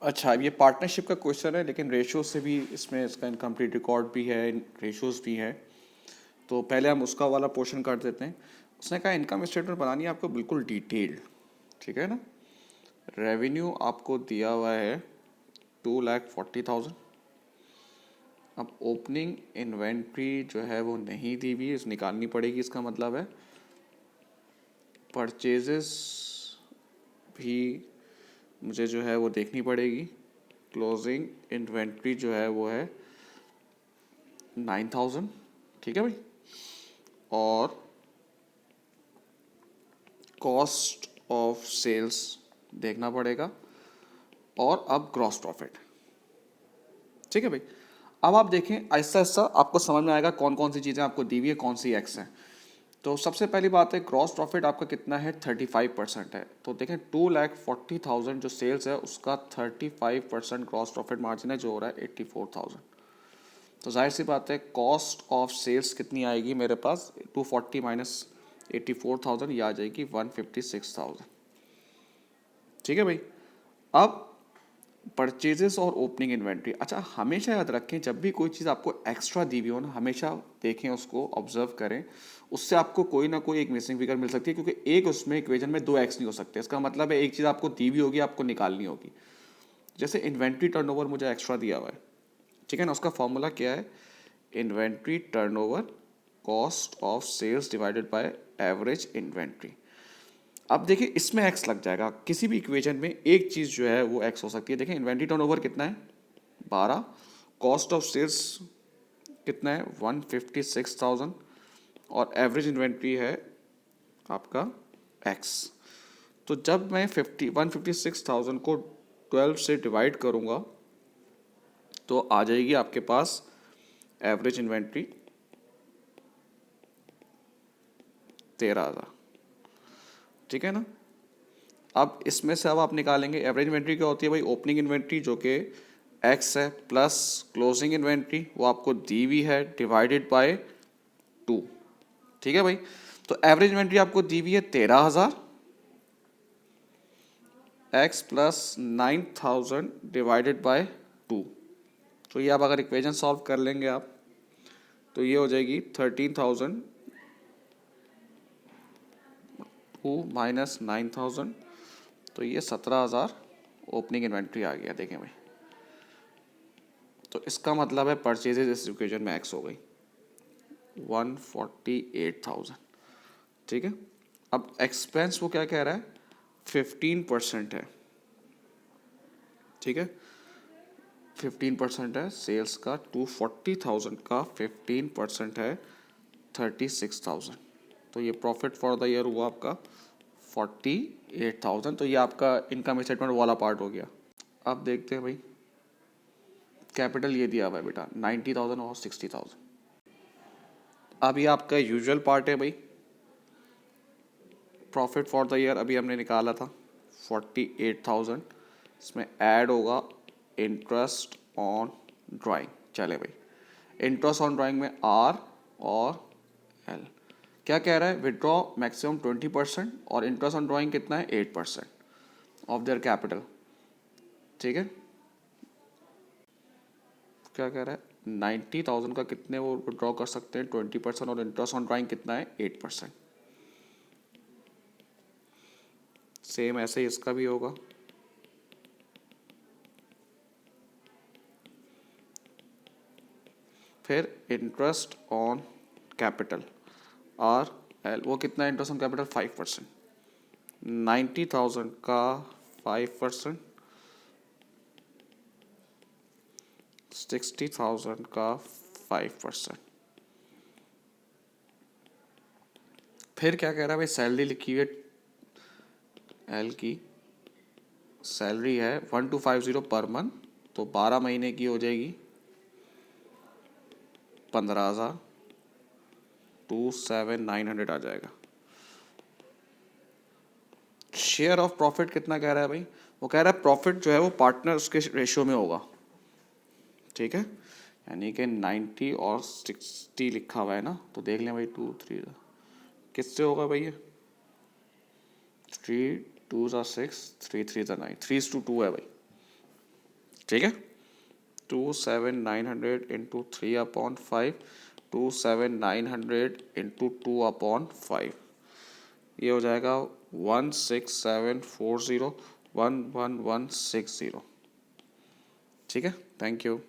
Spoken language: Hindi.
अच्छा, ये पार्टनरशिप का क्वेश्चन है, लेकिन रेशियो से भी इसमें इसका इनकम्प्लीट रिकॉर्ड भी है, रेशियोज भी है। तो पहले हम उसका वाला पोर्शन कर देते हैं। उसने कहा इनकम स्टेटमेंट बनानी है आपको बिल्कुल डिटेल्ड, ठीक है ना। रेवेन्यू आपको दिया हुआ है 2,40,000। अब ओपनिंग इन्वेंट्री जो है वो नहीं दी हुई, इस निकालनी पड़ेगी। इसका मतलब है परचेजेस भी मुझे जो है वो देखनी पड़ेगी। क्लोजिंग इन्वेंट्री जो है वो है 9,000, ठीक है भाई। और कॉस्ट ऑफ सेल्स देखना पड़ेगा। और अब ग्रॉस प्रॉफिट, ठीक है भाई। अब आप देखें ऐसा ऐसा आपको समझ में आएगा कौन कौन सी चीज़ें आपको दी हुई है, कौन सी एक्स है। तो सबसे पहली बात है ग्रॉस प्रॉफिट आपका कितना है, 35% है। तो देखें 2,40,000 जो सेल्स है उसका 35% ग्रॉस प्रॉफिट मार्जिन है, जो हो रहा है 84,000। तो जाहिर सी बात है कॉस्ट ऑफ सेल्स कितनी आएगी मेरे पास, 240 माइनस 84,000, ये आ जाएगी 156,000, ठीक है भाई। अब परचेजेस और ओपनिंग इन्वेंट्री, अच्छा हमेशा याद रखें जब भी कोई चीज़ आपको एक्स्ट्रा दी हुई हो ना, हमेशा देखें उसको, ऑब्जर्व करें। उससे आपको कोई ना कोई एक मिसिंग फिगर मिल सकती है, क्योंकि एक उसमें इक्वेशन में दो एक्स नहीं हो सकते। इसका मतलब है एक चीज़ आपको दी हुई होगी, आपको निकालनी होगी। जैसे इन्वेंट्री टर्नओवर मुझे एक्स्ट्रा दिया हुआ है, ठीक है ना। उसका फॉर्मूला क्या है, inventory turnover cost of sales divided by average inventory. अब देखिए इसमें एक्स लग जाएगा, किसी भी इक्वेशन में एक चीज़ जो है वो एक्स हो सकती है। देखिए इन्वेंट्री टर्नओवर कितना है, 12। कॉस्ट ऑफ सेल्स कितना है, 156,000। और एवरेज इन्वेंट्री है आपका एक्स। तो जब मैं 156,000 को 12 से डिवाइड करूँगा तो आ जाएगी आपके पास एवरेज इन्वेंट्री 13,000, ठीक है ना। अब इसमें से अब आप निकालेंगे एवरेज इन्वेंट्री क्या होती है भाई, ओपनिंग इन्वेंट्री जो कि एक्स है, प्लस क्लोजिंग इन्वेंट्री वो आपको दी हुई है डिवाइडेड बाय 2, ठीक है भाई। तो एवरेज इन्वेंट्री आपको दी हुई है 13,000, एक्स प्लस 9,000 डिवाइडेड बाय 2। तो ये आप अगर इक्वेशन सॉल्व कर लेंगे आप, तो ये हो जाएगी 13,000 टू माइनस 9,000, तो ये 17,000 ओपनिंग इन्वेंट्री आ गया। देखें भाई, तो इसका मतलब है परचेजेज इस इक्वेशन में एक्स हो गई 148,000, ठीक है। अब एक्सपेंस वो क्या कह रहा है, 15% है, ठीक है। 15% है सेल्स का, 240,000 का 15% है 36,000। तो ये प्रॉफिट फॉर द ईयर हुआ आपका 48,000। तो ये आपका इनकम स्टेटमेंट वाला पार्ट हो गया। अब देखते हैं भाई, कैपिटल ये दिया हुआ है बेटा 90,000 और 60,000। अब ये आपका यूजुअल पार्ट है भाई, प्रॉफिट फॉर द ईयर अभी हमने निकाला था 48,000। इसमें ऐड होगा इंटरेस्ट ऑन ड्राइंग। चले भाई, इंटरेस्ट ऑन ड्राइंग में आर और एल। क्या कह रहा है, विड्रॉ मैक्सिमम 20% और इंटरेस्ट ऑन ड्राइंग कितना है 8% ऑफ देयर कैपिटल, ठीक है। क्या कह रहा है 90,000 का कितने वो विड्रॉ कर सकते हैं 20%, और इंटरेस्ट ऑन ड्राइंग कितना है 8%। सेम ऐसे ही इसका भी होगा। फिर interest on capital R L, वो कितना है इंटरेस्ट ऑन कैपिटल 5%। 90,000 का 5%, 60,000 का 5%। फिर क्या कह रहा है भाई, सैलरी लिखी हुई है, एल की सैलरी है 1250 पर मंथ, तो 12 महीने की हो जाएगी 15,000, 27,900 आ जाएगा। शेयर ऑफ प्रॉफिट कितना कह रहा है भाई, वो कह रहा है प्रॉफिट जो है वो पार्टनर उसके रेशियो में होगा, ठीक है। यानी कि 90 और 60 लिखा हुआ है ना, तो देख लें भाई 2 3 किससे होगा भाई, ये 3 2 6 3 3 9, 3:2 है भाई। ठीक है, 27,900 इंटू 3/5, 27,900 इंटू 2/5, ये हो जाएगा 16740, 11160। ठीक है, थैंक यू।